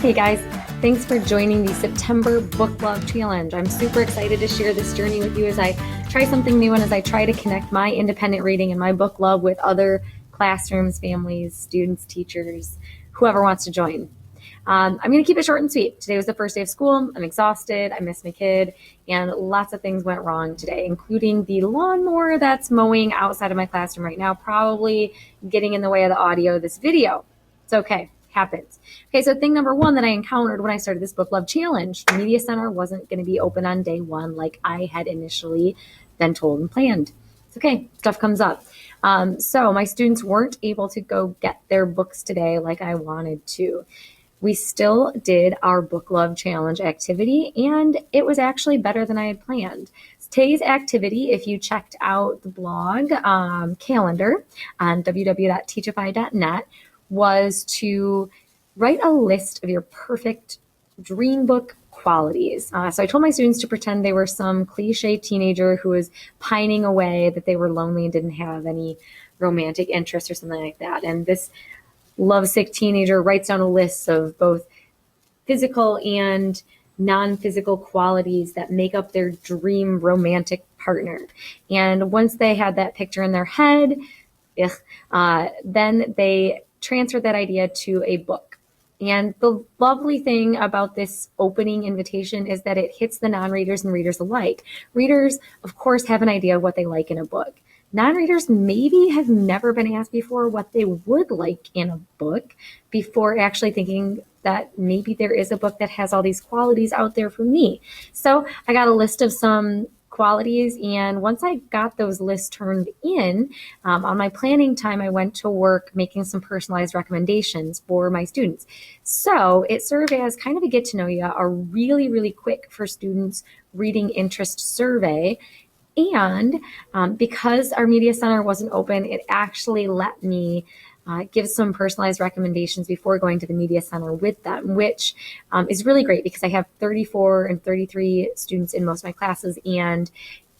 Hey guys, thanks for joining the September Book Love Challenge. I'm super excited to share this journey with you as I try something new and as I try to connect my independent reading and my book love with other classrooms, families, students, teachers, whoever wants to join. I'm going to keep it short and sweet. Today was the first day of school. I'm exhausted. I miss my kid, and lots of things went wrong today, including the lawnmower that's mowing outside of my classroom right now, probably getting in the way of the audio of this video. It's okay. Happens. Okay, so thing number one that I encountered when I started this book love challenge, the media center wasn't going to be open on day one like I had initially been told and planned. It's okay, stuff comes up. So my students weren't able to go get their books today like I wanted to. We still did our book love challenge activity, and it was actually better than I had planned. Today's activity, if you checked out the blog calendar on www.teachify.net, was to write a list of your perfect dream book qualities. So I told my students to pretend they were some cliche teenager who was pining away, that they were lonely and didn't have any romantic interest or something like that. And this lovesick teenager writes down a list of both physical and non-physical qualities that make up their dream romantic partner. And once they had that picture in their head, then they transferred that idea to a book. And the lovely thing about this opening invitation is that it hits the non-readers and readers alike. Readers, of course, have an idea of what they like in a book. Non-readers maybe have never been asked before what they would like in a book before actually thinking that maybe there is a book that has all these qualities out there for me. So I got a list of some qualities, and once I got those lists turned in, on my planning time, I went to work making some personalized recommendations for my students. So it served as kind of a get to know you, a really, really quick for students reading interest survey. And because our media center wasn't open, it actually let me give some personalized recommendations before going to the media center with them, which is really great because I have 34 and 33 students in most of my classes. And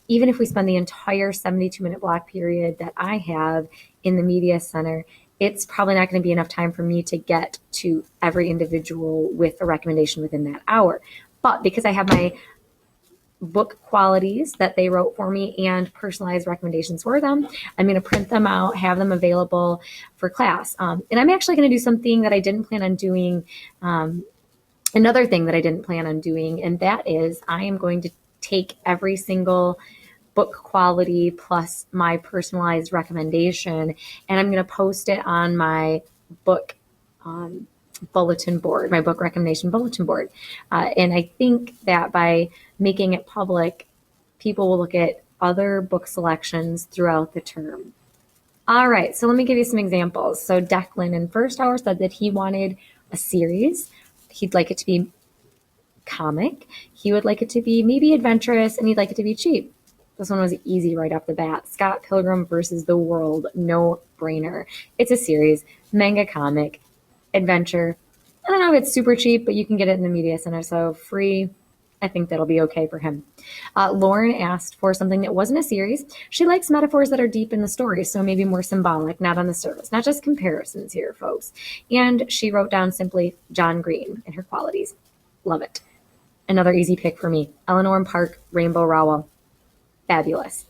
even if we spend the entire 72-minute block period that I have in the media center, it's probably not going to be enough time for me to get to every individual with a recommendation within that hour. But because I have my book qualities that they wrote for me and personalized recommendations for them, I'm going to print them out, have them available for class. And I'm actually going to do something that I didn't plan on doing. Another thing that I didn't plan on doing, and that is I am going to take every single book quality plus my personalized recommendation, and I'm going to post it on my book bulletin board, my book recommendation bulletin board. And I think that by making it public, people will look at other book selections throughout the term. All right, so let me give you some examples. So Declan in first hour said that he wanted a series. He'd like it to be comic. He would like it to be maybe adventurous, and he'd like it to be cheap. This one was easy right off the bat. Scott Pilgrim versus the World, no brainer. It's a series, manga comic, adventure. I don't know if it's super cheap, but you can get it in the media center, so free. I think that'll be okay for him. Lauren asked for something that wasn't a series. She likes metaphors that are deep in the story, so maybe more symbolic, not on the surface, not just comparisons here, folks. And she wrote down simply John Green and her qualities. Love it. Another easy pick for me. Eleanor and Park, Rainbow Rowell. Fabulous.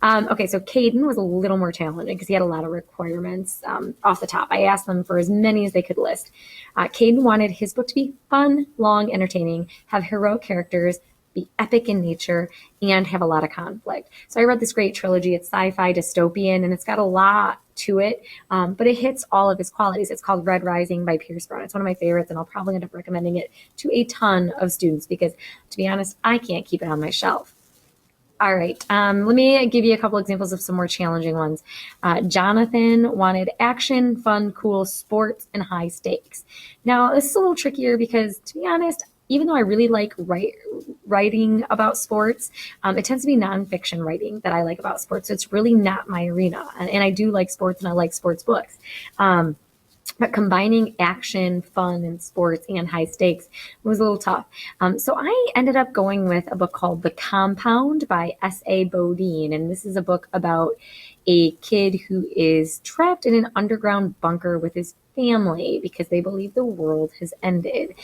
Okay, so Caden was a little more challenging because he had a lot of requirements off the top. I asked them for as many as they could list. Caden wanted his book to be fun, long, entertaining, have heroic characters, be epic in nature, and have a lot of conflict. So I read this great trilogy. It's sci-fi, dystopian, and it's got a lot to it, but it hits all of his qualities. It's called Red Rising by Pierce Brown. It's one of my favorites, and I'll probably end up recommending it to a ton of students because, to be honest, I can't keep it on my shelf. All right, let me give you a couple examples of some more challenging ones. Jonathan wanted action, fun, cool, sports, and high stakes. Now, this is a little trickier because, to be honest, even though I really like writing about sports, it tends to be nonfiction writing that I like about sports. So it's really not my arena. And I do like sports, and I like sports books. But combining action, fun, and sports and high stakes was a little tough. So I ended up going with a book called The Compound by S.A. Bodine. And this is a book about a kid who is trapped in an underground bunker with his family because they believe the world has ended.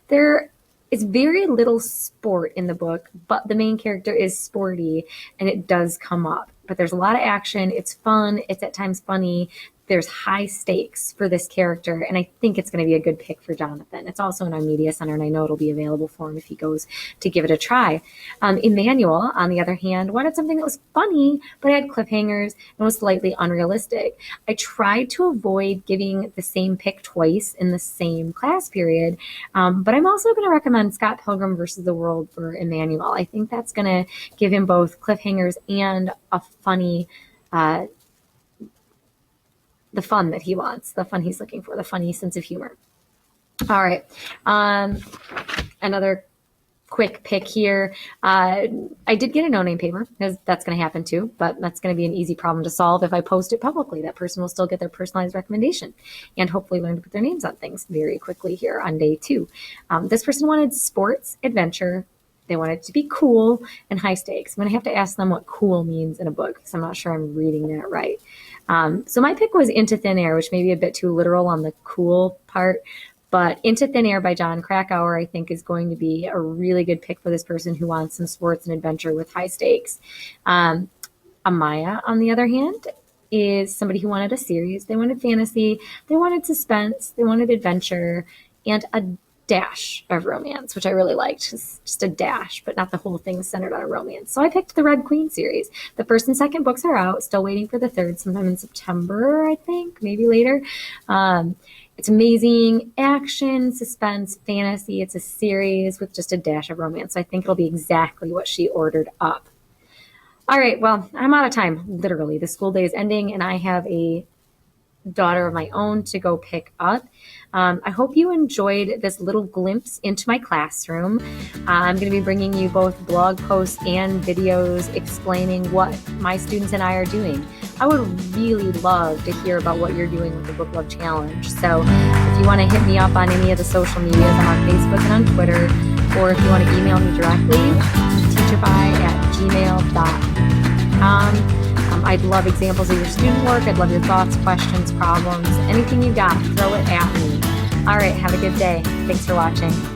There is very little sport in the book, but the main character is sporty and it does come up. But there's a lot of action. It's fun. It's at times funny. There's high stakes for this character, and I think it's going to be a good pick for Jonathan. It's also in our media center, and I know it'll be available for him if he goes to give it a try. Emmanuel, on the other hand, wanted something that was funny, but had cliffhangers and was slightly unrealistic. I tried to avoid giving the same pick twice in the same class period, but I'm also going to recommend Scott Pilgrim versus the World for Emmanuel. I think that's going to give him both cliffhangers and a funny the fun that he wants, the fun he's looking for, the funny sense of humor. All right. Another quick pick here. I did get a no-name paper, because that's going to happen too, but that's going to be an easy problem to solve if I post it publicly. That person will still get their personalized recommendation and hopefully learn to put their names on things very quickly here on day 2. This person wanted sports, adventure. They wanted it to be cool and high stakes. I'm going to have to ask them what cool means in a book, because I'm not sure I'm reading that right. So my pick was Into Thin Air, which may be a bit too literal on the cool part, but Into Thin Air by Jon Krakauer, I think, is going to be a really good pick for this person who wants some sports and adventure with high stakes. Amaya, on the other hand, is somebody who wanted a series. They wanted fantasy, they wanted suspense, they wanted adventure, and a dash of romance, which I really liked. Just a dash, but not the whole thing centered on a romance. So I picked the Red Queen series. The first and second books are out, still waiting for the third sometime in September, I think, maybe later. It's amazing action, suspense, fantasy. It's a series with just a dash of romance. So I think it'll be exactly what she ordered up. All right, well, I'm out of time, literally. The school day is ending and I have a daughter of my own to go pick up. I hope you enjoyed this little glimpse into my classroom. I'm going to be bringing you both blog posts and videos explaining what my students and I are doing. I would really love to hear about what you're doing with the Book Love Challenge. So if you want to hit me up on any of the social medias, I'm on Facebook and on Twitter, or if you want to email me directly, teacherby@gmail.com. I'd love examples of your student work. I'd love your thoughts, questions, problems, anything you got, throw it at me. All right, have a good day. Thanks for watching.